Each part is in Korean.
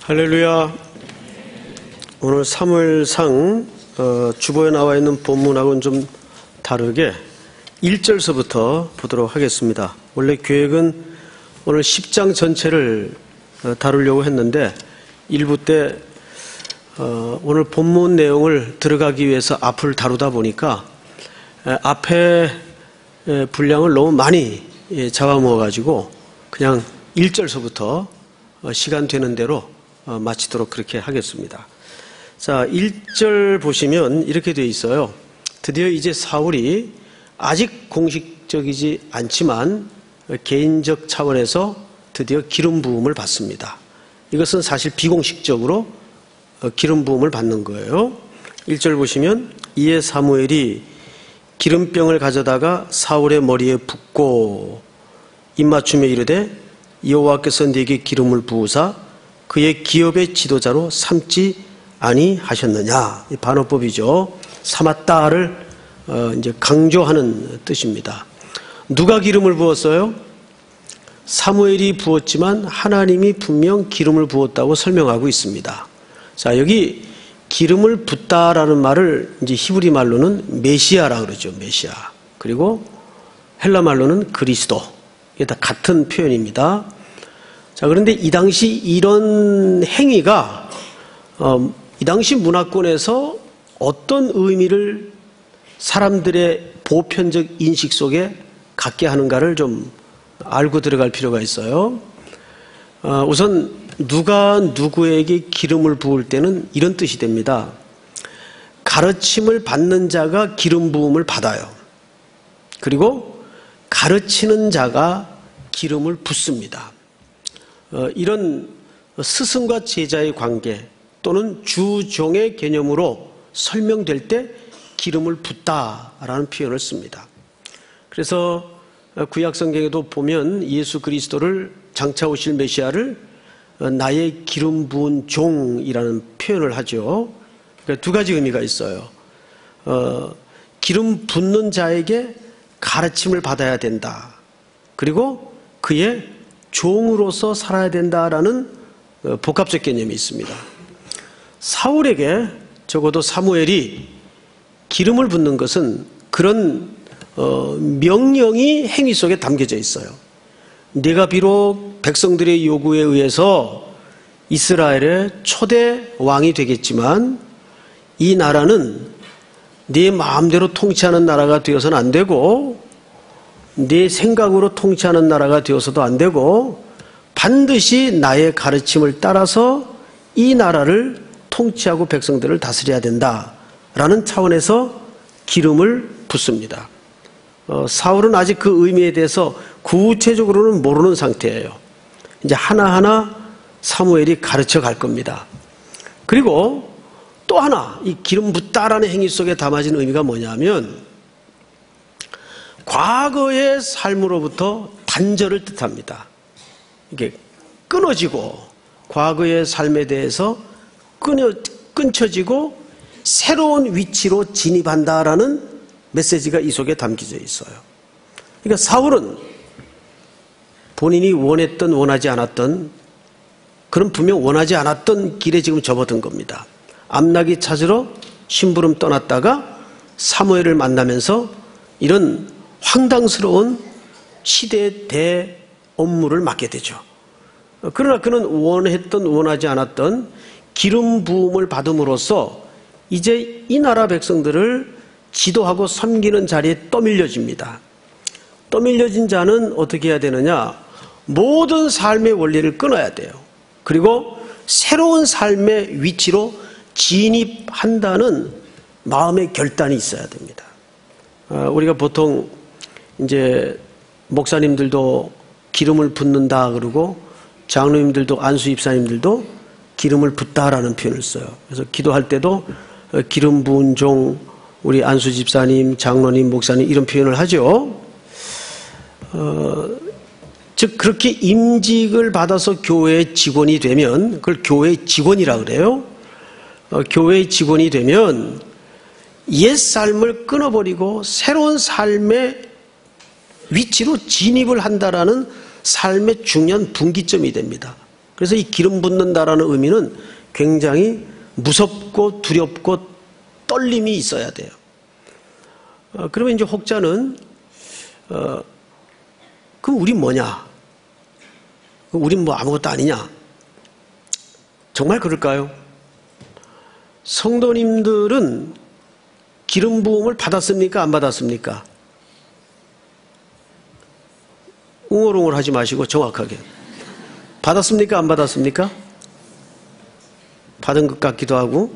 할렐루야. 오늘 사무엘상 주보에 나와 있는 본문하고는 좀 다르게 1절서부터 보도록 하겠습니다. 원래 계획은 오늘 10장 전체를 다루려고 했는데 일부 때 오늘 본문 내용을 들어가기 위해서 앞을 다루다 보니까 앞에 분량을 너무 많이 잡아먹어 가지고 그냥 1절서부터 시간 되는 대로 마치도록 그렇게 하겠습니다. 자, 1절 보시면 이렇게 되어 있어요. 드디어 이제 사울이 아직 공식적이지 않지만 개인적 차원에서 드디어 기름 부음을 받습니다. 이것은 사실 비공식적으로 기름 부음을 받는 거예요. 1절 보시면 이에 사무엘이 기름병을 가져다가 사울의 머리에 붓고 입맞춤에 이르되 여호와께서 네게 기름을 부으사 그의 기업의 지도자로 삼지 아니하셨느냐. 이 반어법이죠. 삼았다를 이제 강조하는 뜻입니다. 누가 기름을 부었어요? 사무엘이 부었지만 하나님이 분명 기름을 부었다고 설명하고 있습니다. 자, 여기 기름을 붓다라는 말을 이제 히브리 말로는 메시아라 그러죠. 메시아. 그리고 헬라 말로는 그리스도. 이게 다 같은 표현입니다. 자, 그런데 이 당시 이런 행위가 이 당시 문화권에서 어떤 의미를 사람들의 보편적 인식 속에 갖게 하는가를 좀 알고 들어갈 필요가 있어요. 우선 누가 누구에게 기름을 부을 때는 이런 뜻이 됩니다. 가르침을 받는 자가 기름 부음을 받아요. 그리고 가르치는 자가 기름을 붓습니다. 이런 스승과 제자의 관계 또는 주종의 개념으로 설명될 때 기름을 붓다라는 표현을 씁니다. 그래서 구약 성경에도 보면 예수 그리스도를 장차 오실 메시아를 나의 기름 부은 종이라는 표현을 하죠. 그러니까 두 가지 의미가 있어요. 기름 붓는 자에게 가르침을 받아야 된다. 그리고 그의 종으로서 살아야 된다라는 복합적 개념이 있습니다. 사울에게 적어도 사무엘이 기름을 붓는 것은 그런 명령이 행위 속에 담겨져 있어요. 네가 비록 백성들의 요구에 의해서 이스라엘의 초대 왕이 되겠지만 이 나라는 네 마음대로 통치하는 나라가 되어서는 안 되고 네 생각으로 통치하는 나라가 되어서도 안 되고 반드시 나의 가르침을 따라서 이 나라를 통치하고 백성들을 다스려야 된다라는 차원에서 기름을 붓습니다. 사울은 아직 그 의미에 대해서 구체적으로는 모르는 상태예요. 이제 하나하나 사무엘이 가르쳐 갈 겁니다. 그리고 또 하나 이 기름 붓다라는 행위 속에 담아진 의미가 뭐냐면 과거의 삶으로부터 단절을 뜻합니다. 이게 끊어지고 과거의 삶에 대해서 끊쳐지고 새로운 위치로 진입한다라는 메시지가 이 속에 담겨져 있어요. 그러니까 사울은 본인이 원했던 원하지 않았던 그런 분명 원하지 않았던 길에 지금 접어든 겁니다. 암나기 찾으러 심부름 떠났다가 사무엘을 만나면서 이런 황당스러운 시대의 대업무를 맡게 되죠. 그러나 그는 원했던 원하지 않았던 기름 부음을 받음으로써 이제 이 나라 백성들을 지도하고 섬기는 자리에 떠밀려집니다. 떠밀려진 자는 어떻게 해야 되느냐? 모든 삶의 원리를 끊어야 돼요. 그리고 새로운 삶의 위치로 진입한다는 마음의 결단이 있어야 됩니다. 우리가 보통 이제 목사님들도 기름을 붓는다 그러고 장로님들도 안수 집사님들도 기름을 붓다라는 표현을 써요. 그래서 기도할 때도 기름 부은 종 우리 안수 집사님, 장로님, 목사님 이런 표현을 하죠. 즉 그렇게 임직을 받아서 교회의 직원이 되면 그걸 교회의 직원이라 그래요. 교회의 직원이 되면 옛 삶을 끊어버리고 새로운 삶의 위치로 진입을 한다라는 삶의 중요한 분기점이 됩니다. 그래서 이 기름 붓는다라는 의미는 굉장히 무섭고 두렵고 떨림이 있어야 돼요. 그러면 이제 혹자는 그럼 우린 뭐냐? 우린 뭐 아무것도 아니냐? 정말 그럴까요? 성도님들은 기름 부음을 받았습니까? 안 받았습니까? 웅얼웅얼 하지 마시고 정확하게. 받았습니까? 안 받았습니까? 받은 것 같기도 하고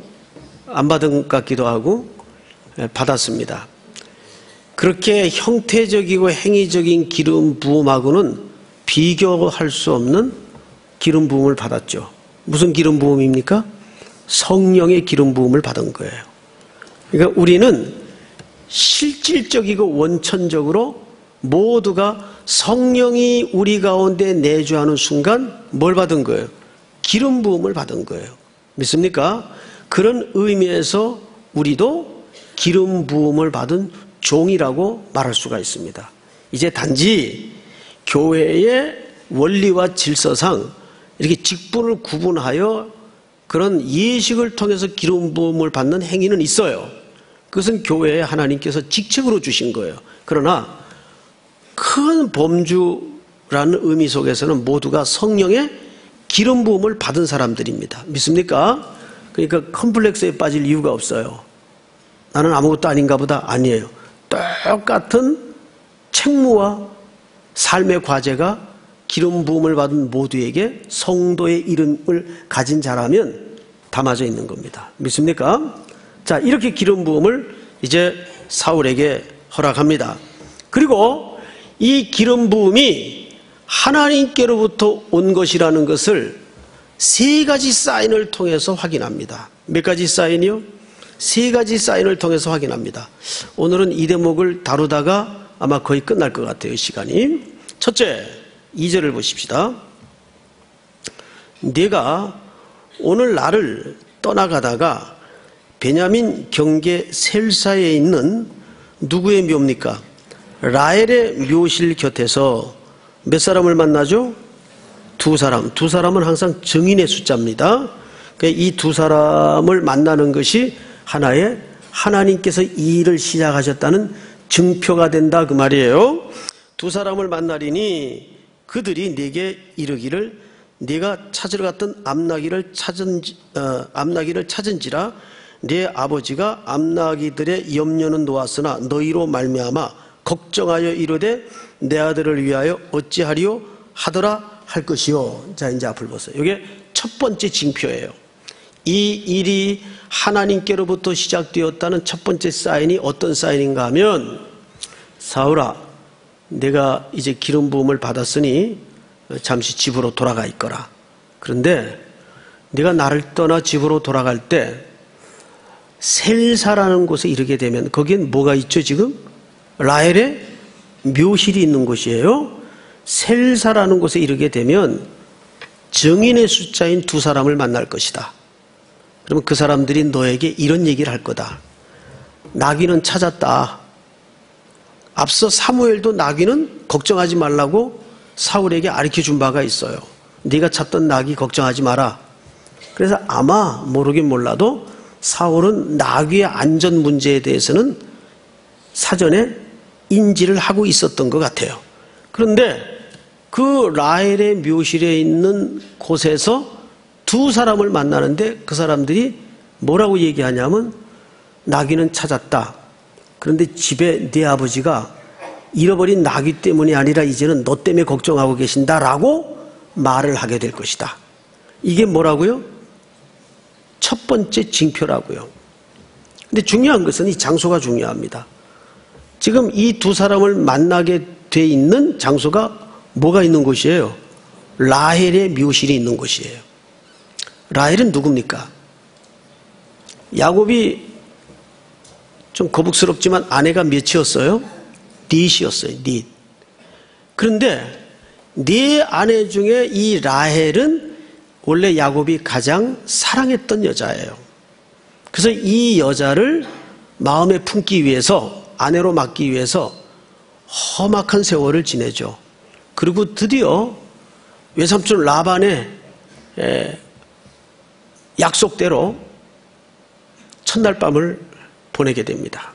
안 받은 것 같기도 하고 받았습니다. 그렇게 형태적이고 행위적인 기름 부음하고는 비교할 수 없는 기름 부음을 받았죠. 무슨 기름 부음입니까? 성령의 기름 부음을 받은 거예요. 그러니까 우리는 실질적이고 원천적으로 모두가 성령이 우리 가운데 내주하는 순간 뭘 받은 거예요? 기름 부음을 받은 거예요. 믿습니까? 그런 의미에서 우리도 기름 부음을 받은 종이라고 말할 수가 있습니다. 이제 단지 교회의 원리와 질서상 이렇게 직분을 구분하여 그런 예식을 통해서 기름 부음을 받는 행위는 있어요. 그것은 교회에 하나님께서 직책으로 주신 거예요. 그러나 큰 범주라는 의미 속에서는 모두가 성령의 기름 부음을 받은 사람들입니다. 믿습니까? 그러니까 컴플렉스에 빠질 이유가 없어요. 나는 아무것도 아닌가 보다. 아니에요. 똑같은 책무와 삶의 과제가 기름 부음을 받은 모두에게 성도의 이름을 가진 자라면 담아져 있는 겁니다. 믿습니까? 자, 이렇게 기름 부음을 이제 사울에게 허락합니다. 그리고 이 기름 부음이 하나님께로부터 온 것이라는 것을 세 가지 사인을 통해서 확인합니다. 몇 가지 사인이요? 세 가지 사인을 통해서 확인합니다. 오늘은 이 대목을 다루다가 아마 거의 끝날 것 같아요, 시간이. 첫째, 2절을 보십시다. 네가 오늘 나를 떠나가다가 베냐민 경계 셀사에 있는 누구의 묘입니까? 라헬의 묘실 곁에서 몇 사람을 만나죠? 두 사람. 두 사람은 항상 증인의 숫자입니다. 이 두 사람을 만나는 것이 하나의 하나님께서 이 일을 시작하셨다는 증표가 된다 그 말이에요. 두 사람을 만나리니 그들이 네게 이르기를 네가 찾으러 갔던 암나기를 찾은지라 네 아버지가 암나기들의 염려는 놓았으나 너희로 말미암아 걱정하여 이르되 내 아들을 위하여 어찌하리요 하더라 할 것이요. 자, 이제 앞을 보세요. 이게 첫 번째 징표예요. 이 일이 하나님께로부터 시작되었다는 첫 번째 사인이 어떤 사인인가 하면, 사울아, 내가 이제 기름 부음을 받았으니 잠시 집으로 돌아가 있거라. 그런데 네가 나를 떠나 집으로 돌아갈 때 셀사라는 곳에 이르게 되면 거기엔 뭐가 있죠? 지금 라헬의 묘실이 있는 곳이에요. 셀사라는 곳에 이르게 되면 증인의 숫자인 두 사람을 만날 것이다. 그러면 그 사람들이 너에게 이런 얘기를 할 거다. 나귀는 찾았다. 앞서 사무엘도 나귀는 걱정하지 말라고 사울에게 가르쳐준 바가 있어요. 네가 찾던 나귀 걱정하지 마라. 그래서 아마 모르긴 몰라도 사울은 나귀의 안전 문제에 대해서는 사전에 인지를 하고 있었던 것 같아요. 그런데 그 라헬의 묘실에 있는 곳에서 두 사람을 만나는데 그 사람들이 뭐라고 얘기하냐면 나귀는 찾았다. 그런데 집에 네 아버지가 잃어버린 나귀 때문이 아니라 이제는 너 때문에 걱정하고 계신다라고 말을 하게 될 것이다. 이게 뭐라고요? 첫 번째 징표라고요. 근데 중요한 것은 이 장소가 중요합니다. 지금 이 두 사람을 만나게 돼 있는 장소가 뭐가 있는 곳이에요? 라헬의 묘실이 있는 곳이에요. 라헬은 누굽니까? 야곱이 좀 거북스럽지만 아내가 몇이었어요? 닛이었어요. 닛. 그런데 네 아내 중에 이 라헬은 원래 야곱이 가장 사랑했던 여자예요. 그래서 이 여자를 마음에 품기 위해서, 아내로 맡기 위해서 험악한 세월을 지내죠. 그리고 드디어 외삼촌 라반의 약속대로 첫날 밤을 보내게 됩니다.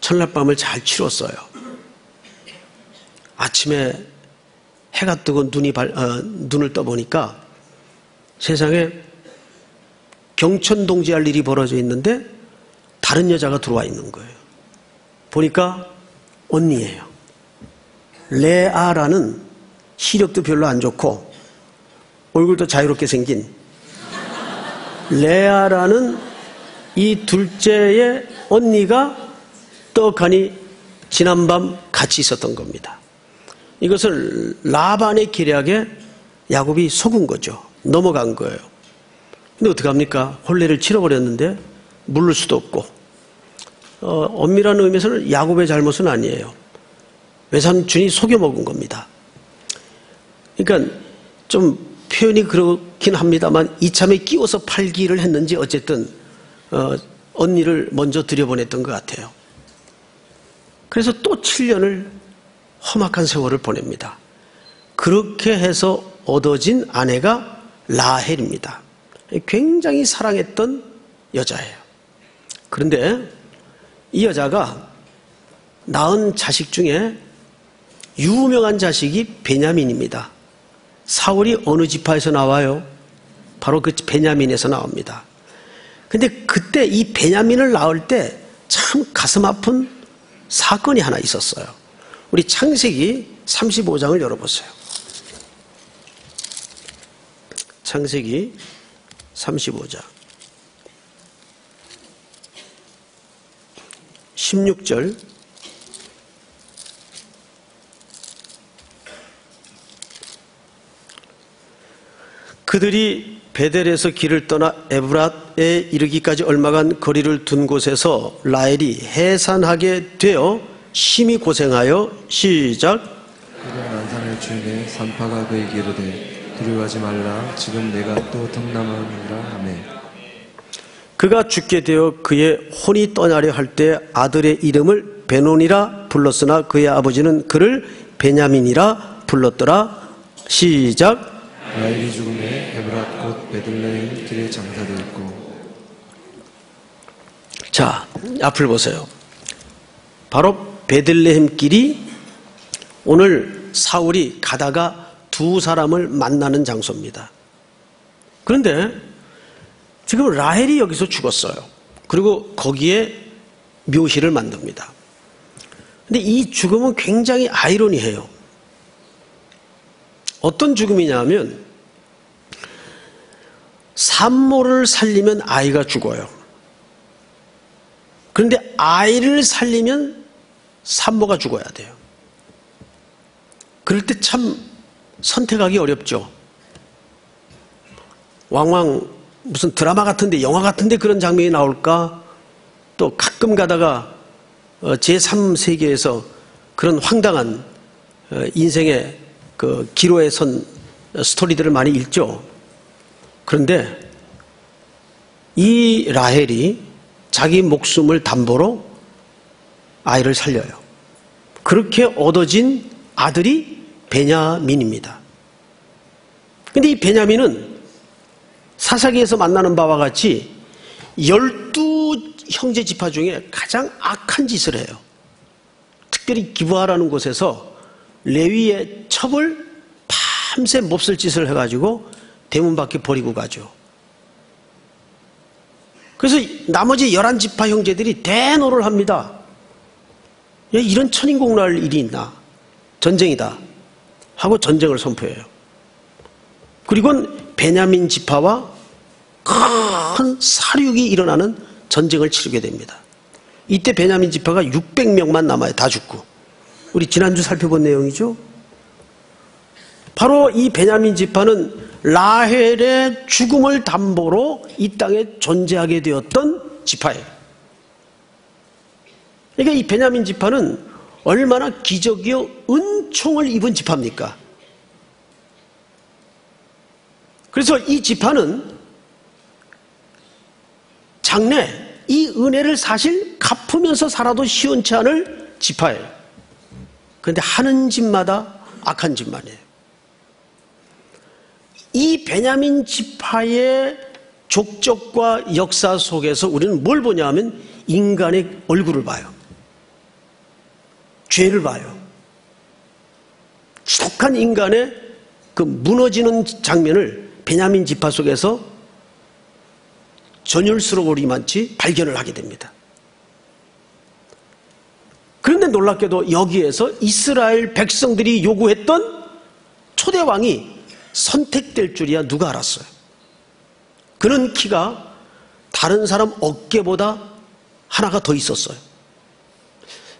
첫날 밤을 잘 치렀어요. 아침에 해가 뜨고 눈을 떠보니까 세상에 경천동지할 일이 벌어져 있는데 다른 여자가 들어와 있는 거예요. 보니까 언니예요. 레아라는 시력도 별로 안 좋고 얼굴도 자유롭게 생긴 레아라는 이 둘째의 언니가 떡하니 지난밤 같이 있었던 겁니다. 이것을 라반의 계략에 야곱이 속은 거죠. 넘어간 거예요. 근데 어떡합니까? 혼례를 치러버렸는데 물을 수도 없고, 엄밀한 의미에서는 야곱의 잘못은 아니에요. 외삼촌이 속여먹은 겁니다. 그러니까 좀 표현이 그렇긴 합니다만 이참에 끼워서 팔기를 했는지 어쨌든 언니를 먼저 들여보냈던 것 같아요. 그래서 또 7년을 험악한 세월을 보냅니다. 그렇게 해서 얻어진 아내가 라헬입니다. 굉장히 사랑했던 여자예요. 그런데 이 여자가 낳은 자식 중에 유명한 자식이 베냐민입니다. 사울이 어느 지파에서 나와요? 바로 그 베냐민에서 나옵니다. 근데 그때 이 베냐민을 낳을 때 참 가슴 아픈 사건이 하나 있었어요. 우리 창세기 35장을 열어보세요. 창세기 35장 16절 그들이 베델에서 길을 떠나 에브랏에 이르기까지 얼마간 거리를 둔 곳에서 라헬이 해산하게 되어 심히 고생하여 시작. 그가 만산을 주인의 산파가 그에게 이르되 두려워하지 말라 지금 내가 또 덕남하느니라 하매 그가 죽게 되어 그의 혼이 떠나려 할 때 아들의 이름을 베논이라 불렀으나 그의 아버지는 그를 베냐민이라 불렀더라. 시작. 라헬이 죽음에 에브랏 곧 베들레헴 길에 장사되었고. 자, 앞을 보세요. 바로 베들레헴 길이 오늘 사울이 가다가 두 사람을 만나는 장소입니다. 그런데 지금 라헬이 여기서 죽었어요. 그리고 거기에 묘시를 만듭니다. 근데 이 죽음은 굉장히 아이러니해요. 어떤 죽음이냐면 산모를 살리면 아이가 죽어요. 그런데 아이를 살리면 산모가 죽어야 돼요. 그럴 때 참 선택하기 어렵죠. 왕왕 무슨 드라마 같은데 영화 같은데 그런 장면이 나올까? 또 가끔 가다가 제3세계에서 그런 황당한 인생의 그 기로에 선 스토리들을 많이 읽죠. 그런데 이 라헬이 자기 목숨을 담보로 아이를 살려요. 그렇게 얻어진 아들이 베냐민입니다. 그런데 이 베냐민은 사사기에서 만나는 바와 같이 12 형제 지파 중에 가장 악한 짓을 해요. 특별히 기브아라는 곳에서 레위의 첩을 밤새 몹쓸 짓을 해가지고 대문 밖에 버리고 가죠. 그래서 나머지 11지파 형제들이 대노를 합니다. 야, 이런 천인공날 일이 있나? 전쟁이다 하고 전쟁을 선포해요. 그리고는 베냐민 지파와 큰 사륙이 일어나는 전쟁을 치르게 됩니다. 이때 베냐민 지파가 600명만 남아요. 다 죽고. 우리 지난주 살펴본 내용이죠. 바로 이 베냐민 지파는 라헬의 죽음을 담보로 이 땅에 존재하게 되었던 지파예요. 그러니까 이 베냐민 지파는 얼마나 기적이요 은총을 입은 지파입니까? 그래서 이 지파는 장래 이 은혜를 사실 갚으면서 살아도 시원치 않을 지파예요. 그런데 하는 짓마다 악한 짓만 해요. 이 베냐민 지파의 족적과 역사 속에서 우리는 뭘 보냐 하면 인간의 얼굴을 봐요. 죄를 봐요. 지독한 인간의 그 무너지는 장면을 베냐민 지파 속에서 전율스러우리만치 발견을 하게 됩니다. 그런데 놀랍게도 여기에서 이스라엘 백성들이 요구했던 초대 왕이 선택될 줄이야 누가 알았어요. 그는 키가 다른 사람 어깨보다 하나가 더 있었어요.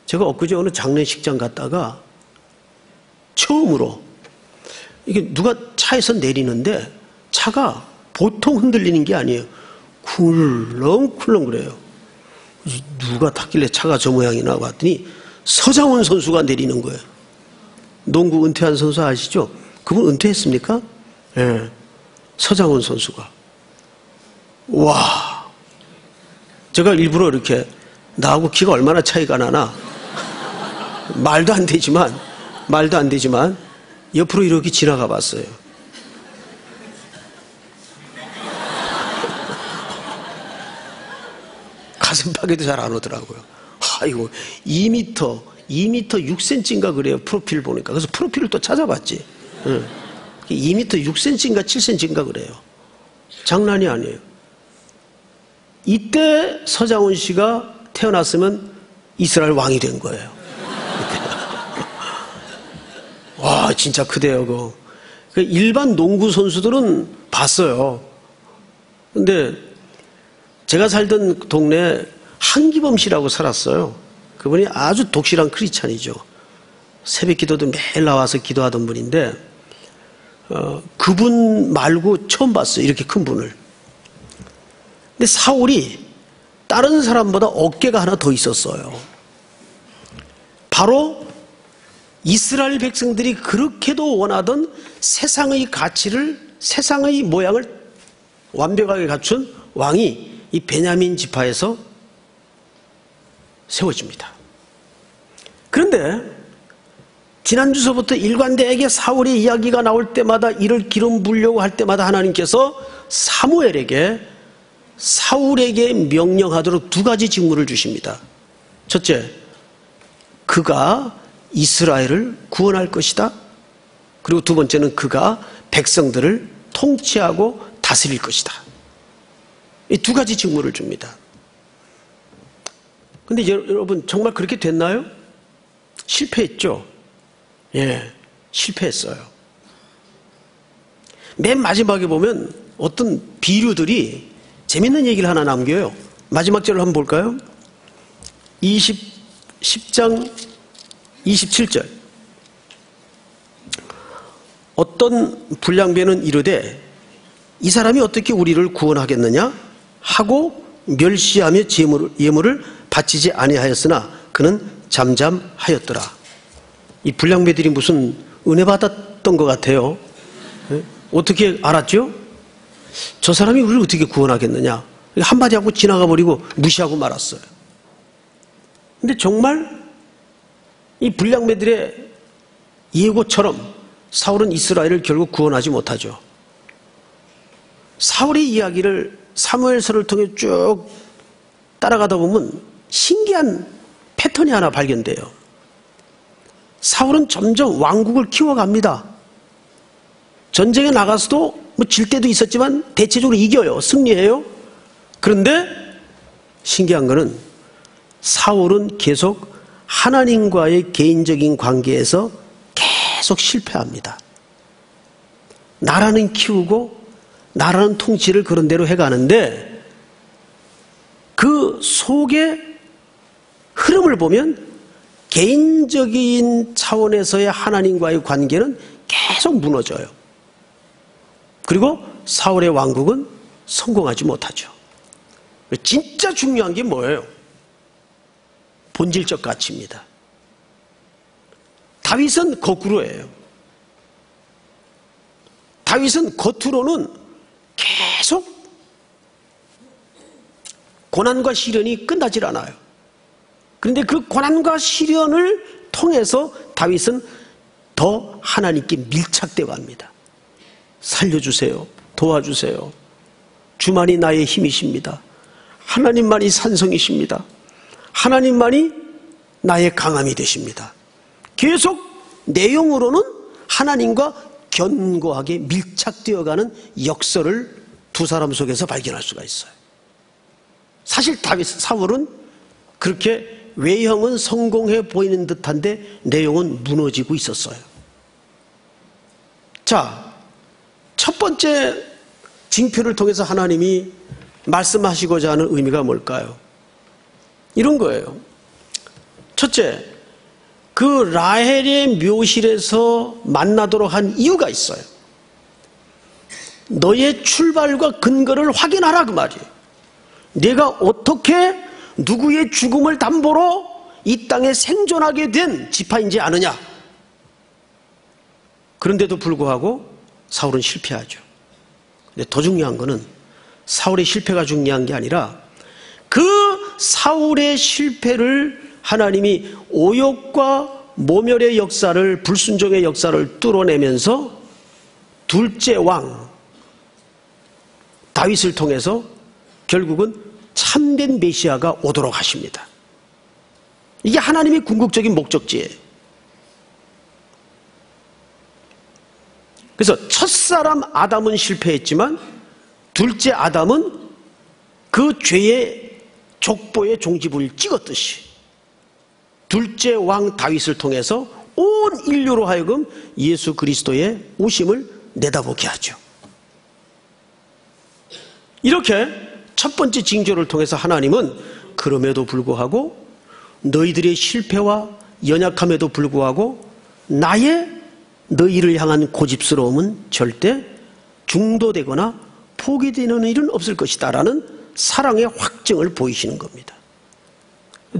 제가 엊그제 어느 장례식장 갔다가 처음으로 이게 누가 차에서 내리는데 차가 보통 흔들리는 게 아니에요. 쿨렁쿨렁 그래요. 누가 탔길래 차가 저 모양이나 봤더니 서장훈 선수가 내리는 거예요. 농구 은퇴한 선수 아시죠? 그분 은퇴했습니까? 예. 네. 서장훈 선수가. 와. 제가 일부러 이렇게 나하고 키가 얼마나 차이가 나나 말도 안 되지만 옆으로 이렇게 지나가 봤어요. 가슴팍에도 잘 안 오더라고요. 아이고, 2m 6cm인가 그래요. 프로필 보니까. 그래서 프로필을 또 찾아봤지. 2m 6cm인가 7cm인가 그래요. 장난이 아니에요. 이때 서장훈 씨가 태어났으면 이스라엘 왕이 된 거예요. 와, 진짜 크대요, 그거. 일반 농구 선수들은 봤어요. 근데 제가 살던 동네에 한기범 씨라고 살았어요. 그분이 아주 독실한 크리스찬이죠. 새벽 기도도 매일 나와서 기도하던 분인데 그분 말고 처음 봤어요. 이렇게 큰 분을. 근데 사울이 다른 사람보다 어깨가 하나 더 있었어요. 바로 이스라엘 백성들이 그렇게도 원하던 세상의 가치를, 세상의 모양을 완벽하게 갖춘 왕이 이 베냐민 지파에서 세워집니다. 그런데 지난주서부터 일관되게 사울의 이야기가 나올 때마다 이를 기름 부으려고 할 때마다 하나님께서 사울에게 명령하도록 두 가지 직무를 주십니다. 첫째, 그가 이스라엘을 구원할 것이다. 그리고 두 번째는 그가 백성들을 통치하고 다스릴 것이다. 이 두 가지 직무를 줍니다. 근데 여러분 정말 그렇게 됐나요? 실패했죠. 예, 실패했어요. 맨 마지막에 보면 어떤 비류들이 재밌는 얘기를 하나 남겨요. 마지막 절을 한번 볼까요? 10장 27절. 어떤 불량배는 이르되 이 사람이 어떻게 우리를 구원하겠느냐 하고 멸시하며 예물을 바치지 아니하였으나 그는 잠잠하였더라. 이 불량배들이 무슨 은혜 받았던 것 같아요. 어떻게 알았죠? 저 사람이 우리를 어떻게 구원하겠느냐 한마디 하고 지나가 버리고 무시하고 말았어요. 근데 정말 이 불량배들의 예고처럼 사울은 이스라엘을 결국 구원하지 못하죠. 사울의 이야기를 사무엘서를 통해 쭉 따라가다 보면 신기한 패턴이 하나 발견돼요. 사울은 점점 왕국을 키워갑니다. 전쟁에 나가서도 뭐 질 때도 있었지만 대체적으로 이겨요. 승리해요. 그런데 신기한 거는 사울은 계속 하나님과의 개인적인 관계에서 계속 실패합니다. 나라는 키우고 나라는 통치를 그런 대로 해가는데 그 속의 흐름을 보면 개인적인 차원에서의 하나님과의 관계는 계속 무너져요. 그리고 사울의 왕국은 성공하지 못하죠. 진짜 중요한 게 뭐예요? 본질적 가치입니다. 다윗은 거꾸로예요. 다윗은 겉으로는 계속 고난과 시련이 끝나질 않아요. 그런데 그 고난과 시련을 통해서 다윗은 더 하나님께 밀착되어 갑니다. 살려주세요. 도와주세요. 주만이 나의 힘이십니다. 하나님만이 산성이십니다. 하나님만이 나의 강함이 되십니다. 계속 내용으로는 하나님과 견고하게 밀착되어가는 역설을 두 사람 속에서 발견할 수가 있어요. 사실 사울은 그렇게 외형은 성공해 보이는 듯한데 내용은 무너지고 있었어요. 자, 첫 번째 징표를 통해서 하나님이 말씀하시고자 하는 의미가 뭘까요? 이런 거예요. 첫째, 그 라헬의 묘실에서 만나도록 한 이유가 있어요. 너의 출발과 근거를 확인하라 그 말이에요. 내가 어떻게 누구의 죽음을 담보로 이 땅에 생존하게 된 지파인지 아느냐. 그런데도 불구하고 사울은 실패하죠. 근데 더 중요한 거는 사울의 실패가 중요한 게 아니라 그 사울의 실패를 하나님이 오욕과 모멸의 역사를, 불순종의 역사를 뚫어내면서 둘째 왕 다윗을 통해서 결국은 참된 메시아가 오도록 하십니다. 이게 하나님의 궁극적인 목적지예요. 그래서 첫사람 아담은 실패했지만 둘째 아담은 그 죄의 족보의 종지부를 찍었듯이 둘째 왕 다윗을 통해서 온 인류로 하여금 예수 그리스도의 오심을 내다보게 하죠. 이렇게 첫 번째 징조를 통해서 하나님은 그럼에도 불구하고 너희들의 실패와 연약함에도 불구하고 너희를 향한 고집스러움은 절대 중도되거나 포기되는 일은 없을 것이다 라는 사랑의 확증을 보이시는 겁니다.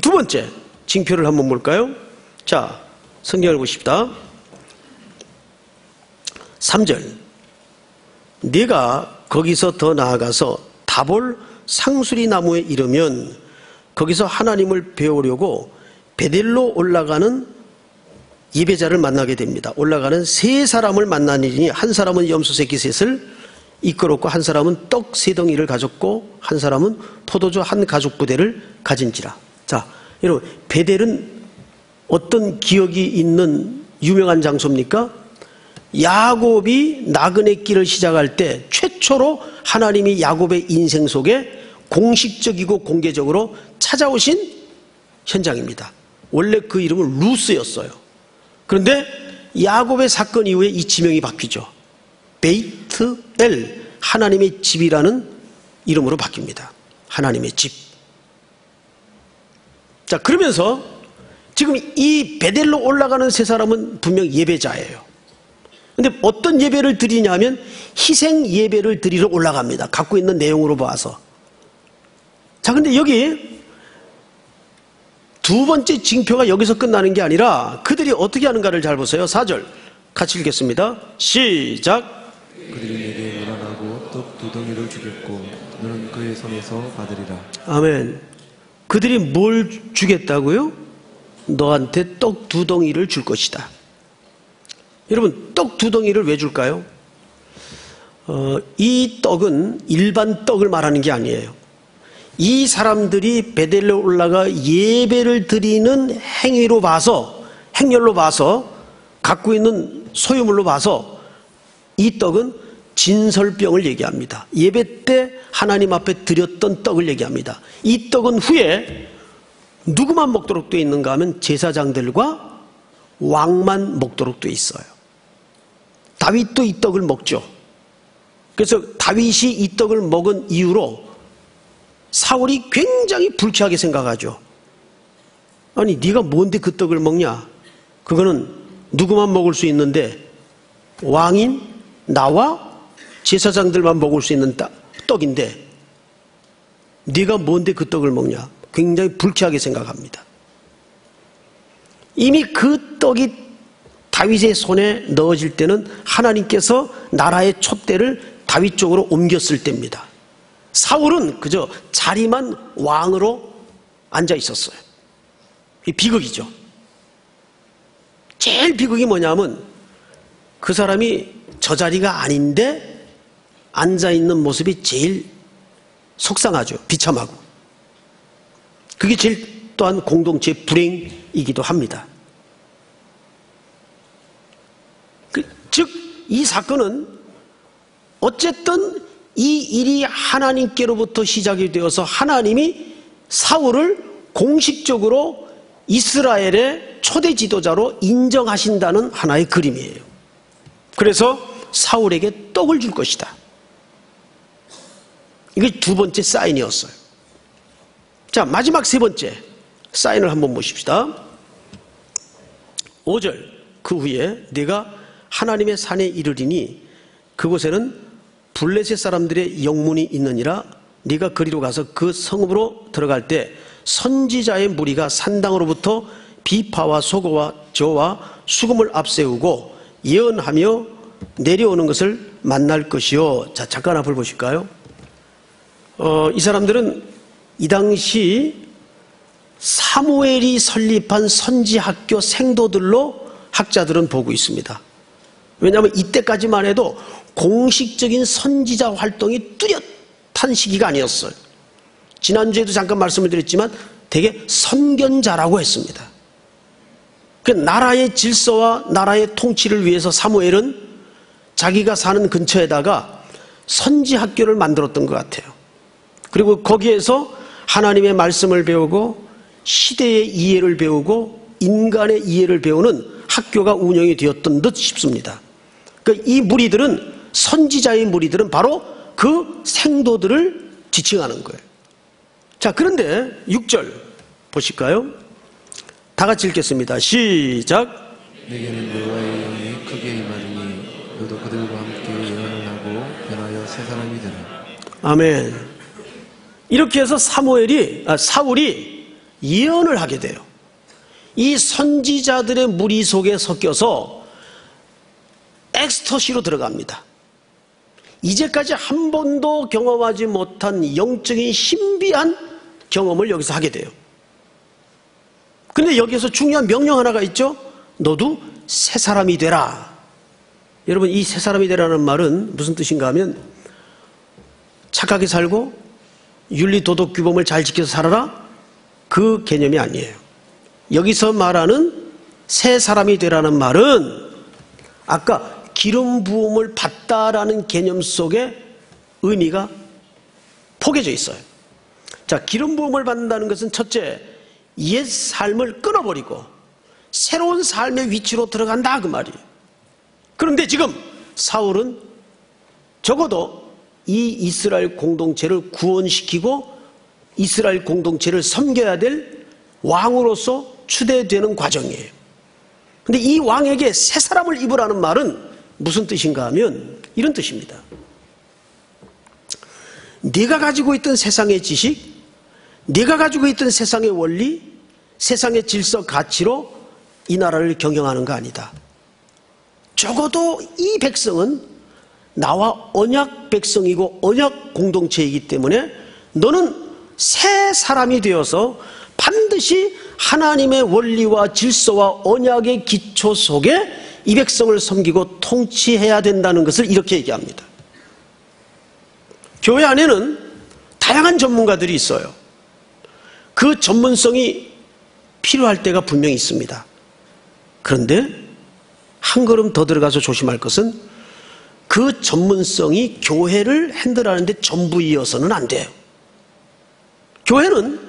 두 번째 징표를 한번 볼까요? 자, 성경을 보십시다. 3절, 네가 거기서 더 나아가서 다볼 상수리 나무에 이르면 거기서 하나님을 배우려고 베델로 올라가는 예배자를 만나게 됩니다. 올라가는 세 사람을 만나니 한 사람은 염소 새끼 셋을 이끌었고 한 사람은 떡 세 덩이를 가졌고 한 사람은 포도주 한 가죽 부대를 가진지라. 자, 여러분, 베델은 어떤 기억이 있는 유명한 장소입니까? 야곱이 나그네 길을 시작할 때 최초로 하나님이 야곱의 인생 속에 공식적이고 공개적으로 찾아오신 현장입니다. 원래 그 이름은 루스였어요. 그런데 야곱의 사건 이후에 이 지명이 바뀌죠. 베이트엘, 하나님의 집이라는 이름으로 바뀝니다. 하나님의 집. 자, 그러면서 지금 이 베델로 올라가는 세 사람은 분명 예배자예요. 근데 어떤 예배를 드리냐면 희생 예배를 드리러 올라갑니다. 갖고 있는 내용으로 봐서. 자, 근데 여기 두 번째 징표가 여기서 끝나는 게 아니라 그들이 어떻게 하는가를 잘 보세요. 4절 같이 읽겠습니다. 시작. 그들이 내게 요란하고 떡 두 덩이를 주겠고 너는 그의 손에서 받으리라. 아멘. 그들이 뭘 주겠다고요? 너한테 떡 두 덩이를 줄 것이다. 여러분, 떡 두 덩이를 왜 줄까요? 이 떡은 일반 떡을 말하는 게 아니에요. 이 사람들이 베델에 올라가 예배를 드리는 행위로 봐서, 행렬로 봐서, 갖고 있는 소유물로 봐서 이 떡은 진설병을 얘기합니다. 예배 때 하나님 앞에 드렸던 떡을 얘기합니다. 이 떡은 후에 누구만 먹도록 되어 있는가 하면 제사장들과 왕만 먹도록 되어 있어요. 다윗도 이 떡을 먹죠. 그래서 다윗이 이 떡을 먹은 이후로 사울이 굉장히 불쾌하게 생각하죠. 아니, 네가 뭔데 그 떡을 먹냐? 그거는 누구만 먹을 수 있는데 왕인 나와 제사장들만 먹을 수 있는 떡인데 네가 뭔데 그 떡을 먹냐? 굉장히 불쾌하게 생각합니다. 이미 그 떡이 다윗의 손에 넣어질 때는 하나님께서 나라의 촛대를 다윗 쪽으로 옮겼을 때입니다. 사울은 그저 자리만 왕으로 앉아 있었어요. 이 비극이죠. 제일 비극이 뭐냐면 그 사람이 저 자리가 아닌데 앉아있는 모습이 제일 속상하죠. 비참하고. 그게 제일 또한 공동체의 불행이기도 합니다. 즉, 이 사건은 어쨌든 이 일이 하나님께로부터 시작이 되어서 하나님이 사울을 공식적으로 이스라엘의 초대 지도자로 인정하신다는 하나의 그림이에요. 그래서 사울에게 떡을 줄 것이다. 이게 두 번째 사인이었어요. 자, 마지막 세 번째 사인을 한번 보십시다. 5절, 그 후에 내가 하나님의 산에 이르리니 그곳에는 블레셋 사람들의 영문이 있느니라. 네가 그리로 가서 그 성읍으로 들어갈 때 선지자의 무리가 산당으로부터 비파와 소고와 저와 수금을 앞세우고 예언하며 내려오는 것을 만날 것이요. 자, 잠깐 앞을 보실까요? 이 사람들은 이 당시 사무엘이 설립한 선지학교 생도들로 학자들은 보고 있습니다. 왜냐하면 이때까지만 해도 공식적인 선지자 활동이 뚜렷한 시기가 아니었어요. 지난주에도 잠깐 말씀을 드렸지만 되게 선견자라고 했습니다. 그 나라의 질서와 나라의 통치를 위해서 사무엘은 자기가 사는 근처에다가 선지학교를 만들었던 것 같아요. 그리고 거기에서 하나님의 말씀을 배우고 시대의 이해를 배우고 인간의 이해를 배우는 학교가 운영이 되었던 듯 싶습니다. 그러니까 이 무리들은, 선지자의 무리들은 바로 그 생도들을 지칭하는 거예요. 자, 그런데 6절 보실까요? 다 같이 읽겠습니다. 시작. 내게는 여호와의 영이 크게 임하리니 너도 그들과 함께 예언을 하고 변하여 새 사람이 되라. 아멘. 이렇게 해서 사울이 예언을 하게 돼요. 이 선지자들의 무리 속에 섞여서 엑스터시로 들어갑니다. 이제까지 한 번도 경험하지 못한 영적인 신비한 경험을 여기서 하게 돼요. 근데 여기에서 중요한 명령 하나가 있죠. 너도 새 사람이 되라. 여러분, 이 새 사람이 되라는 말은 무슨 뜻인가 하면 착하게 살고 윤리 도덕 규범을 잘 지켜서 살아라, 그 개념이 아니에요. 여기서 말하는 새 사람이 되라는 말은 아까 기름 부음을 받다라는 개념 속에 의미가 포개져 있어요. 자, 기름 부음을 받는다는 것은 첫째, 옛 삶을 끊어버리고 새로운 삶의 위치로 들어간다, 그 말이에요. 그런데 지금 사울은 적어도 이 이스라엘 공동체를 구원시키고 이스라엘 공동체를 섬겨야 될 왕으로서 추대되는 과정이에요. 근데 이 왕에게 새 사람을 입으라는 말은 무슨 뜻인가 하면 이런 뜻입니다. 네가 가지고 있던 세상의 지식, 네가 가지고 있던 세상의 원리, 세상의 질서, 가치로 이 나라를 경영하는 거 아니다. 적어도 이 백성은 나와 언약 백성이고 언약 공동체이기 때문에 너는 새 사람이 되어서 반드시 하나님의 원리와 질서와 언약의 기초 속에 이 백성을 섬기고 통치해야 된다는 것을 이렇게 얘기합니다. 교회 안에는 다양한 전문가들이 있어요. 그 전문성이 필요할 때가 분명히 있습니다. 그런데 한 걸음 더 들어가서 조심할 것은 그 전문성이 교회를 핸들하는데 전부이어서는 안 돼요. 교회는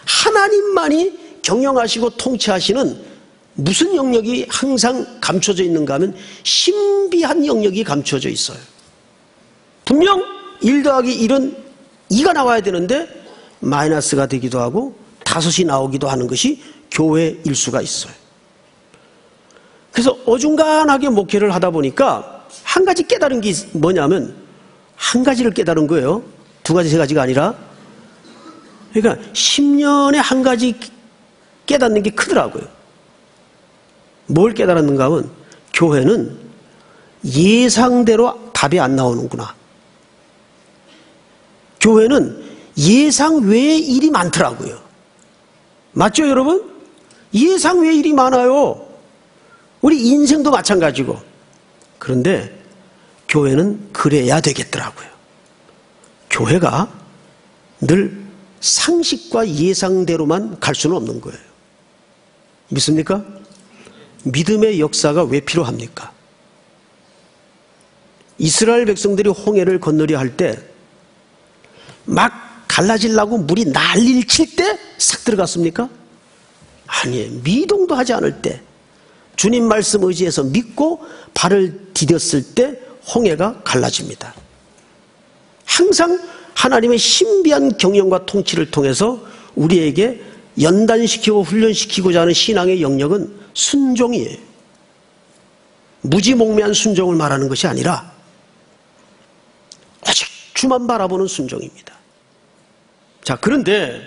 하나님만이 경영하시고 통치하시는 무슨 영역이 항상 감춰져 있는가 하면 신비한 영역이 감춰져 있어요. 분명 1 더하기 1은 2가 나와야 되는데 마이너스가 되기도 하고 5이 나오기도 하는 것이 교회일 수가 있어요. 그래서 어중간하게 목회를 하다 보니까 한 가지 깨달은 게 뭐냐면 한 가지를 깨달은 거예요. 2가지, 3가지가 아니라. 그러니까 10년에 한 가지 깨닫는 게 크더라고요. 뭘 깨달았는가 하면 교회는 예상대로 답이 안 나오는구나. 교회는 예상 외의 일이 많더라고요. 맞죠, 여러분? 예상 외의 일이 많아요. 우리 인생도 마찬가지고. 그런데 교회는 그래야 되겠더라고요. 교회가 늘 상식과 예상대로만 갈 수는 없는 거예요. 믿습니까? 믿음의 역사가 왜 필요합니까? 이스라엘 백성들이 홍해를 건너려 할 때 막 갈라지려고 물이 난리를 칠 때 싹 들어갔습니까? 아니에요. 미동도 하지 않을 때, 주님 말씀 의지해서 믿고 발을 디뎠을 때 홍해가 갈라집니다. 항상 하나님의 신비한 경영과 통치를 통해서 우리에게 연단시키고 훈련시키고자 하는 신앙의 영역은 순종이에요. 무지몽매한 순종을 말하는 것이 아니라 오직 주만 바라보는 순종입니다. 자, 그런데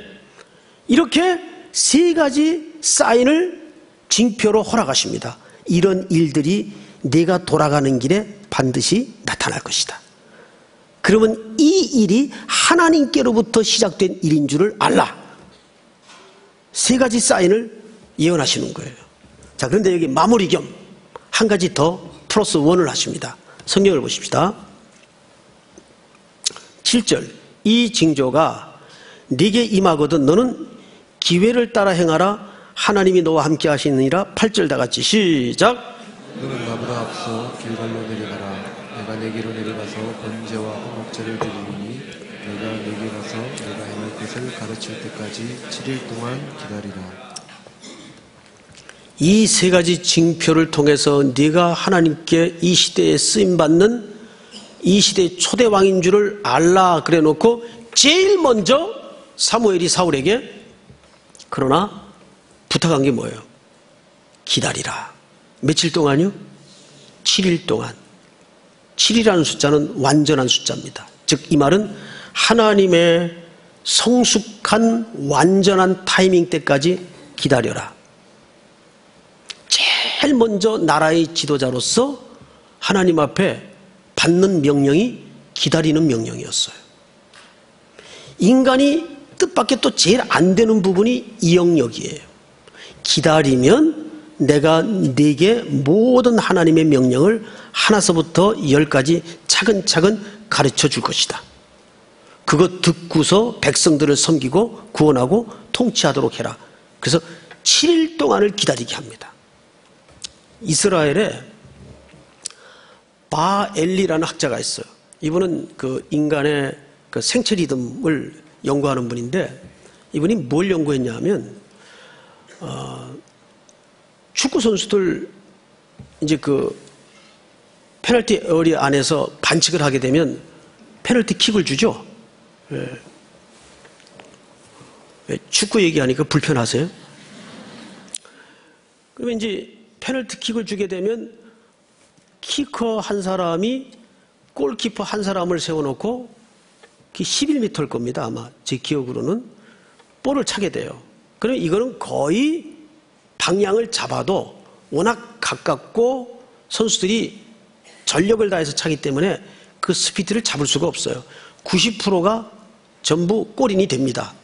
이렇게 세 가지 사인을 징표로 허락하십니다. 이런 일들이 내가 돌아가는 길에 반드시 나타날 것이다. 그러면 이 일이 하나님께로부터 시작된 일인 줄을 알라. 세 가지 사인을 예언하시는 거예요. 자, 그런데 여기 마무리 겸 한 가지 더 플러스 원을 하십니다. 성경을 보십시다. 7절, 이 징조가 네게 임하거든 너는 기회를 따라 행하라. 하나님이 너와 함께 하시느니라. 8절 다 같이 시작. 너는 나보다 앞서 길갈로 내려가라. 내가 내게로 내려가서 번제와 화목제를 드리니 내가 내게 가서 내가 행할 것을 가르칠 때까지 7일 동안 기다리라. 이 세 가지 징표를 통해서 네가 하나님께 이 시대에 쓰임받는 이 시대의 초대 왕인 줄을 알라 그래 놓고 제일 먼저 사무엘이 사울에게 그러나 부탁한 게 뭐예요? 기다리라. 며칠 동안요? 7일 동안. 7이라는 숫자는 완전한 숫자입니다. 즉 이 말은 하나님의 성숙한 완전한 타이밍 때까지 기다려라. 제일 먼저 나라의 지도자로서 하나님 앞에 받는 명령이 기다리는 명령이었어요. 인간이 뜻밖의 또 제일 안 되는 부분이 이 영역이에요. 기다리면 내가 네게 모든 하나님의 명령을 하나서부터 10까지 차근차근 가르쳐 줄 것이다. 그거 듣고서 백성들을 섬기고 구원하고 통치하도록 해라. 그래서 7일 동안을 기다리게 합니다. 이스라엘에 바엘리라는 학자가 있어요. 이분은 그 인간의 그 생체 리듬을 연구하는 분인데 이분이 뭘 연구했냐 하면 축구 선수들 이제 그 페널티 에어리 안에서 반칙을 하게 되면 페널티 킥을 주죠. 왜 축구 얘기하니까 불편하세요? 그러면 이제 페널티 킥을 주게 되면 키커 한 사람이 골키퍼 한 사람을 세워놓고 11m일 겁니다. 아마 제 기억으로는 볼을 차게 돼요. 그럼 이거는 거의 방향을 잡아도 워낙 가깝고 선수들이 전력을 다해서 차기 때문에 그 스피드를 잡을 수가 없어요. 90%가 전부 골인이 됩니다.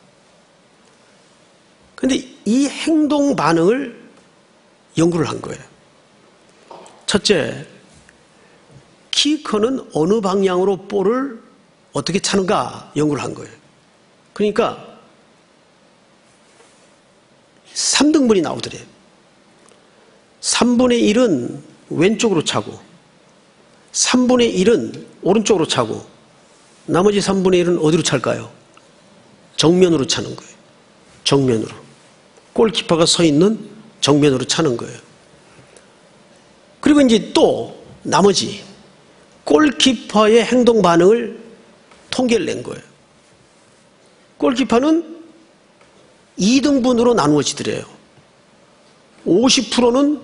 그런데 이 행동 반응을 연구를 한 거예요. 첫째, 키커는 어느 방향으로 볼을 어떻게 차는가 연구를 한 거예요. 그러니까 3등분이 나오더래요. 3분의 1은 왼쪽으로 차고 3분의 1은 오른쪽으로 차고 나머지 3분의 1은 어디로 찰까요? 정면으로 차는 거예요. 정면으로. 골키퍼가 서 있는 정면으로 차는 거예요. 그리고 이제 또 나머지 골키퍼의 행동 반응을 통계를 낸 거예요. 골키퍼는 2등분으로 나누어지더래요. 50%는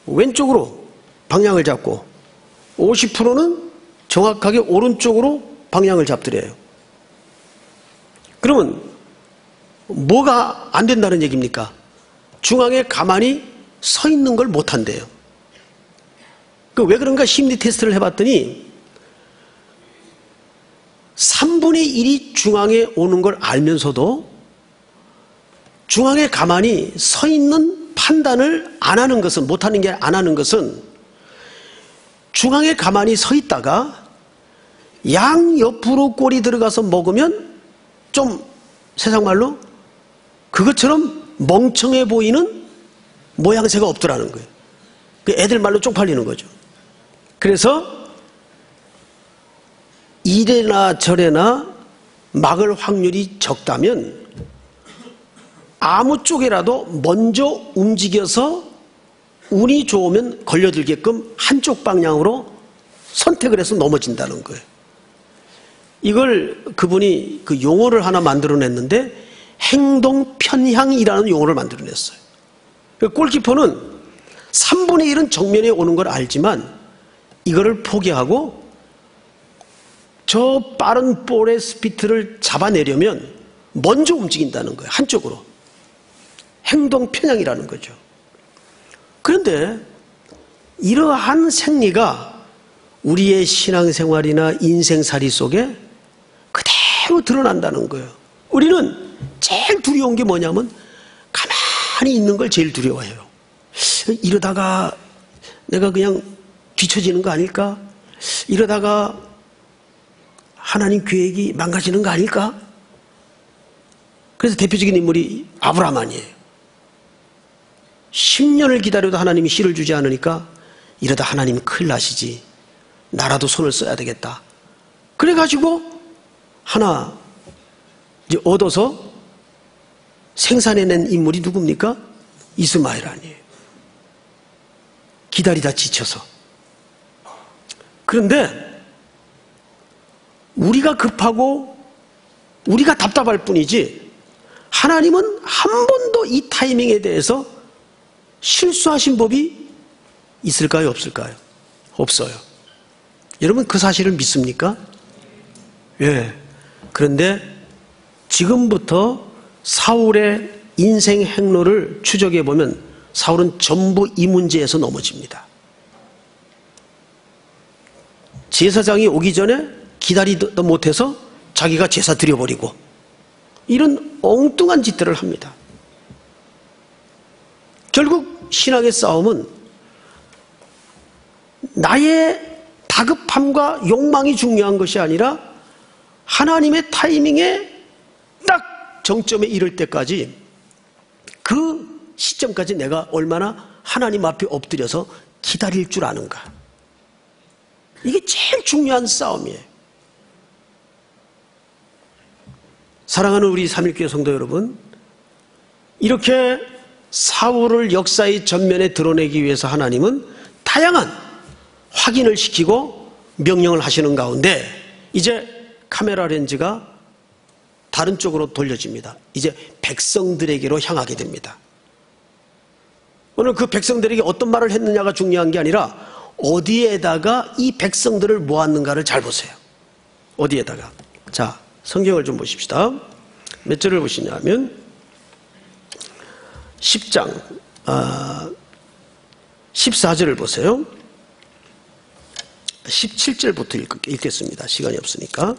왼쪽으로 방향을 잡고 50%는 정확하게 오른쪽으로 방향을 잡더래요. 그러면 뭐가 안 된다는 얘기입니까? 중앙에 가만히 서 있는 걸 못한대요. 왜 그런가 심리 테스트를 해봤더니 3분의 1이 중앙에 오는 걸 알면서도 중앙에 가만히 서 있는 판단을 안 하는 것은, 못하는 게 안 하는 것은 중앙에 가만히 서 있다가 양 옆으로 꼴이 들어가서 먹으면 좀 세상 말로 그것처럼 멍청해 보이는 모양새가 없더라는 거예요. 그 애들 말로 쪽팔리는 거죠. 그래서 이래나 저래나 막을 확률이 적다면 아무 쪽이라도 먼저 움직여서 운이 좋으면 걸려들게끔 한쪽 방향으로 선택을 해서 넘어진다는 거예요. 이걸 그분이 그 용어를 하나 만들어냈는데 행동 편향이라는 용어를 만들어냈어요. 골키퍼는 3분의 1은 정면에 오는 걸 알지만 이거를 포기하고 저 빠른 볼의 스피드를 잡아내려면 먼저 움직인다는 거예요. 한쪽으로. 행동 편향이라는 거죠. 그런데 이러한 생리가 우리의 신앙생활이나 인생살이 속에 그대로 드러난다는 거예요. 우리는 제일 두려운 게 뭐냐면 가만히 있는 걸 제일 두려워해요. 이러다가 내가 그냥 뒤처지는 거 아닐까? 이러다가 하나님 계획이 망가지는 거 아닐까? 그래서 대표적인 인물이 아브라함 아니에요. 10년을 기다려도 하나님이 씨를 주지 않으니까 이러다 하나님이 큰일 나시지. 나라도 손을 써야 되겠다. 그래가지고 하나 이제 얻어서 생산해낸 인물이 누굽니까? 이스마엘 아니에요. 기다리다 지쳐서. 그런데 우리가 급하고 우리가 답답할 뿐이지 하나님은 한 번도 이 타이밍에 대해서 실수하신 법이 있을까요? 없을까요? 없어요. 여러분 그 사실을 믿습니까? 예. 그런데 지금부터 사울의 인생 행로를 추적해 보면 사울은 전부 이 문제에서 넘어집니다. 제사장이 오기 전에 기다리도 못해서 자기가 제사 드려버리고 이런 엉뚱한 짓들을 합니다. 결국 신앙의 싸움은 나의 다급함과 욕망이 중요한 것이 아니라 하나님의 타이밍에 딱 정점에 이를 때까지 그 시점까지 내가 얼마나 하나님 앞에 엎드려서 기다릴 줄 아는가. 이게 제일 중요한 싸움이에요. 사랑하는 우리 삼일교회 성도 여러분, 이렇게 사울을 역사의 전면에 드러내기 위해서 하나님은 다양한 확인을 시키고 명령을 하시는 가운데 이제 카메라 렌즈가 다른 쪽으로 돌려집니다. 이제 백성들에게로 향하게 됩니다. 오늘 그 백성들에게 어떤 말을 했느냐가 중요한 게 아니라 어디에다가 이 백성들을 모았는가를 잘 보세요. 어디에다가. 자, 성경을 좀 보십시다. 몇 절을 보시냐면 10장 14절을 보세요. 17절부터 읽겠습니다. 시간이 없으니까.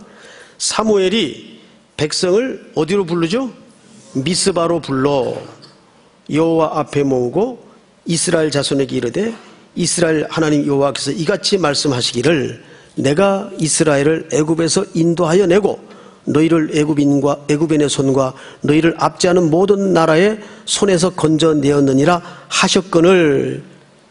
사무엘이 백성을 어디로 부르죠? 미스바로 불러 여호와 앞에 모으고 이스라엘 자손에게 이르되 이스라엘 하나님 여호와께서 이같이 말씀하시기를 내가 이스라엘을 애굽에서 인도하여 내고 너희를 애굽인의 손과 너희를 압제하는 모든 나라의 손에서 건져내었느니라 하셨거늘.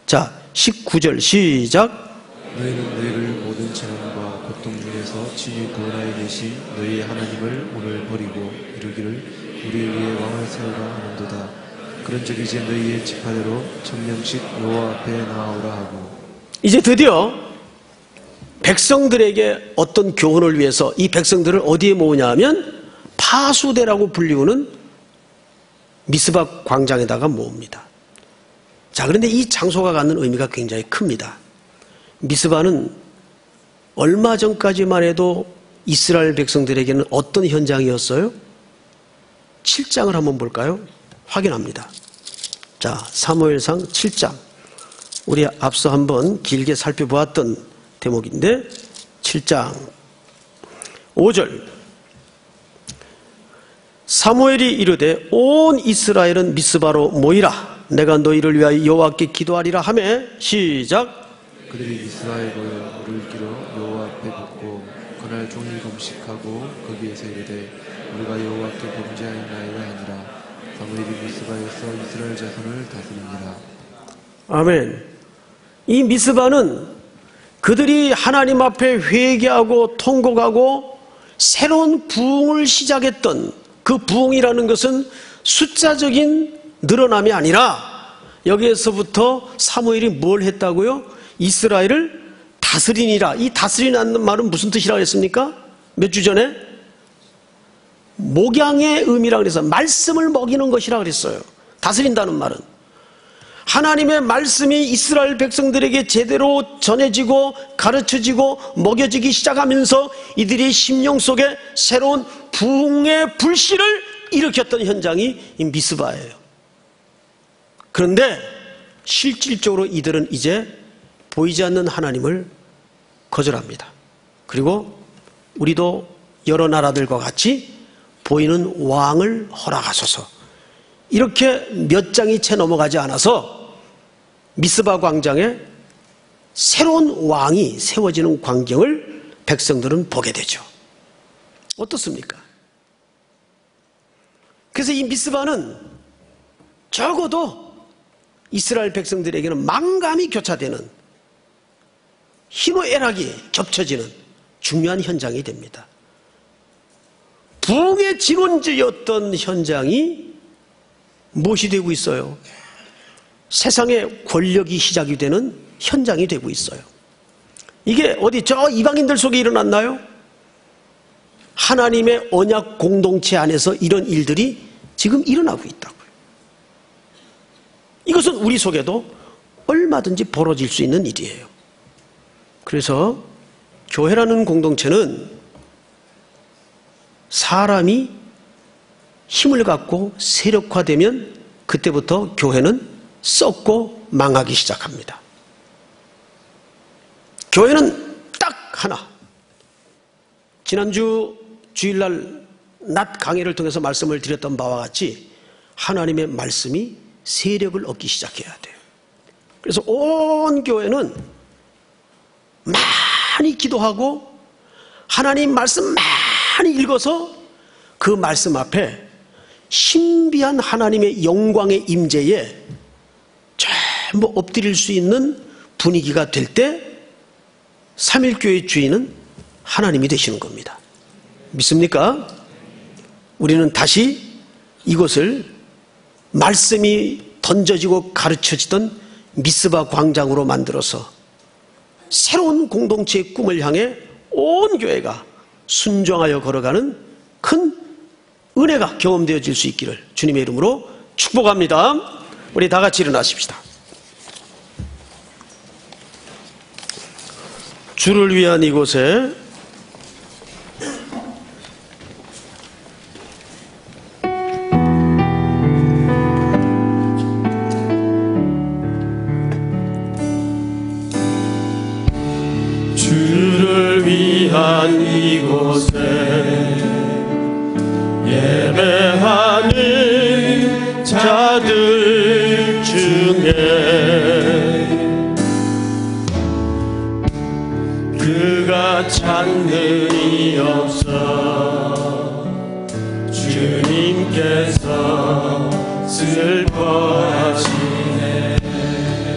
자, 19절 시작. 너희는 너희를 모든 재난과 고통 중에서 친히 구원하여 계시 너희의 하나님을 오늘 버리고 이르기를 우리 위에 왕을 세우라 하는도다. 그런즉 이제 너희의 지파대로 천명씩 여호와 앞에 나아오라 하고. 이제 드디어 백성들에게 어떤 교훈을 위해서 이 백성들을 어디에 모으냐 하면 파수대라고 불리우는 미스바 광장에다가 모읍니다. 자, 그런데 이 장소가 갖는 의미가 굉장히 큽니다. 미스바는 얼마 전까지만 해도 이스라엘 백성들에게는 어떤 현장이었어요? 7장을 한번 볼까요? 확인합니다. 자, 사무엘상 7장. 우리 앞서 한번 길게 살펴보았던 대목인데 7장 5절. 사무엘이 이르되 온 이스라엘은 미스바로 모이라. 내가 너희를 위하여 여호와께 기도하리라 하매 시작. 그들이 미스바에 모여 물을 끼러 여호와 앞에 붓고 그날 종일 금식하고 거기에서 이르되 우리가 여호와께 범죄하였나이다 하니라. 사무엘이 미스바에서 이스라엘 자손을 다스리니라. 아멘. 이 미스바는 그들이 하나님 앞에 회개하고 통곡하고 새로운 부흥을 시작했던 그 부흥이라는 것은 숫자적인 늘어남이 아니라 여기에서부터 사무엘이 뭘 했다고요? 이스라엘을 다스리니라. 이 다스리라는 말은 무슨 뜻이라고 했습니까? 몇 주 전에 목양의 의미라고 그래서 말씀을 먹이는 것이라고 그랬어요. 다스린다는 말은 하나님의 말씀이 이스라엘 백성들에게 제대로 전해지고 가르쳐지고 먹여지기 시작하면서 이들의 심령 속에 새로운 부흥의 불씨를 일으켰던 현장이 이 미스바예요. 그런데 실질적으로 이들은 이제 보이지 않는 하나님을 거절합니다. 그리고 우리도 여러 나라들과 같이 보이는 왕을 허락하소서, 이렇게 몇 장이 채 넘어가지 않아서 미스바 광장에 새로운 왕이 세워지는 광경을 백성들은 보게 되죠. 어떻습니까? 그래서 이 미스바는 적어도 이스라엘 백성들에게는 망감이 교차되는 희노애락이 겹쳐지는 중요한 현장이 됩니다. 부흥의 진원지였던 현장이 무엇이 되고 있어요? 세상의 권력이 시작이 되는 현장이 되고 있어요. 이게 어디 저 이방인들 속에 일어났나요? 하나님의 언약 공동체 안에서 이런 일들이 지금 일어나고 있다고요. 이것은 우리 속에도 얼마든지 벌어질 수 있는 일이에요. 그래서 교회라는 공동체는 사람이 힘을 갖고 세력화되면 그때부터 교회는 썩고 망하기 시작합니다. 교회는 딱 하나, 지난주 주일날 낮 강의를 통해서 말씀을 드렸던 바와 같이 하나님의 말씀이 세력을 얻기 시작해야 돼요. 그래서 온 교회는 많이 기도하고 하나님 말씀 많이 읽어서 그 말씀 앞에 신비한 하나님의 영광의 임재에 전부 엎드릴 수 있는 분위기가 될 때 삼일교회 주인은 하나님이 되시는 겁니다. 믿습니까? 우리는 다시 이곳을 말씀이 던져지고 가르쳐지던 미스바 광장으로 만들어서 새로운 공동체의 꿈을 향해 온 교회가 순종하여 걸어가는 큰 은혜가 경험되어질 수 있기를 주님의 이름으로 축복합니다. 우리 다 같이 일어나십시다. 주를 위한 이곳에 주를 위한 이곳에 예배하는 자들 중에 그가 찾는 이 없어 주님께서 슬퍼하시네.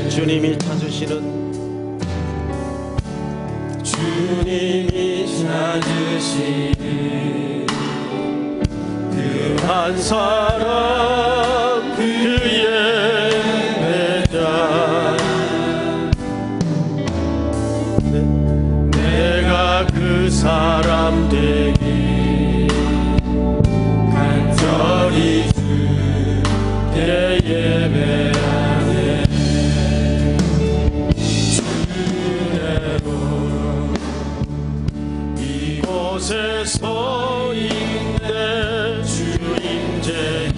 주님이 찾으시는 주님이 찾으시는 그 한 사람 그의 배자 내가 그 사람 되기 간절히 주께 예배하네. 주내로 이곳에 서 있네. 주 임재에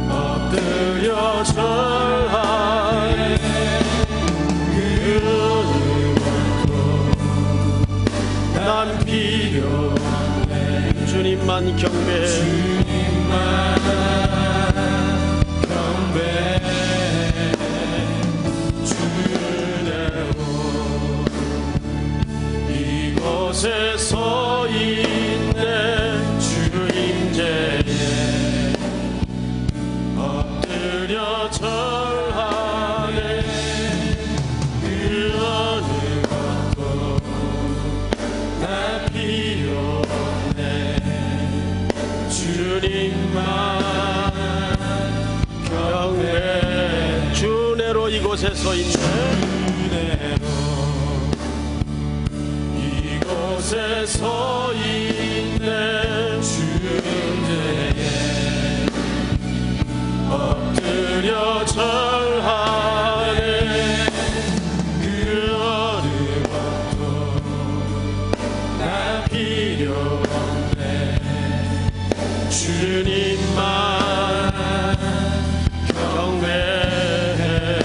엎드려 절하네. 그 은혜도 난 필요해. 주님만 경배해. 주님만 경배해. 주를 주님만 경배 주 은혜로 이곳에 서 있네. 이곳에 서 있네. 주님께 엎드려 절하네. 그 어느 것도 나 필요 없네. 주님만 경배해.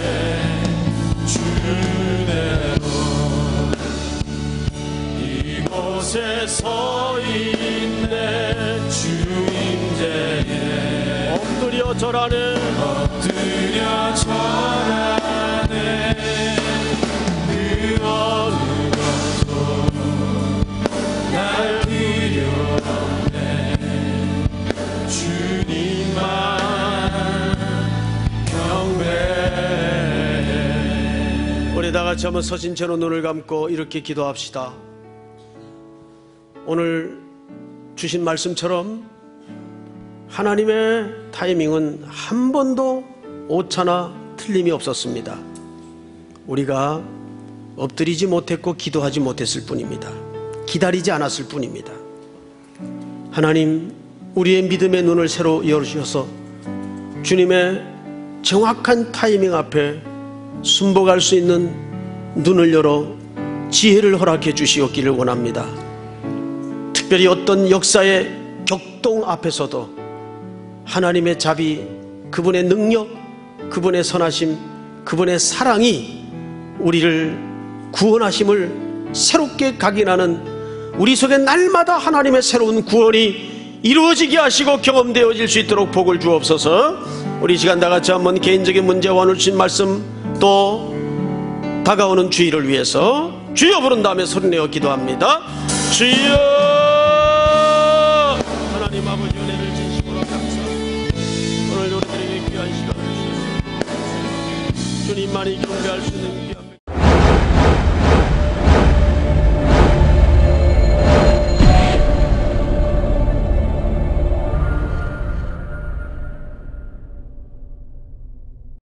주대로 이곳에 서 있네. 주임제에 엎드려 절하네. 엎드려 절하네. 그 어느 것도 날 필요 없네. 주님만 경배해. 우리 다 같이 한번 서신 채로 눈을 감고 이렇게 기도합시다. 오늘 주신 말씀처럼 하나님의 타이밍은 한 번도 오차나 틀림이 없었습니다. 우리가 엎드리지 못했고 기도하지 못했을 뿐입니다. 기다리지 않았을 뿐입니다. 하나님, 우리의 믿음의 눈을 새로 열으셔서 주님의 정확한 타이밍 앞에 순복할 수 있는 눈을 열어 지혜를 허락해 주시옵기를 원합니다. 특별히 어떤 역사의 격동 앞에서도 하나님의 자비, 그분의 능력, 그분의 선하심, 그분의 사랑이 우리를 구원하심을 새롭게 각인하는 우리 속에 날마다 하나님의 새로운 구원이 이루어지게 하시고 경험되어질 수 있도록 복을 주옵소서. 우리 시간 다 같이 한번 개인적인 문제와 오늘 주신 말씀 또 다가오는 주일을 위해서 주여 부른 다음에 소리내어 기도합니다. 주여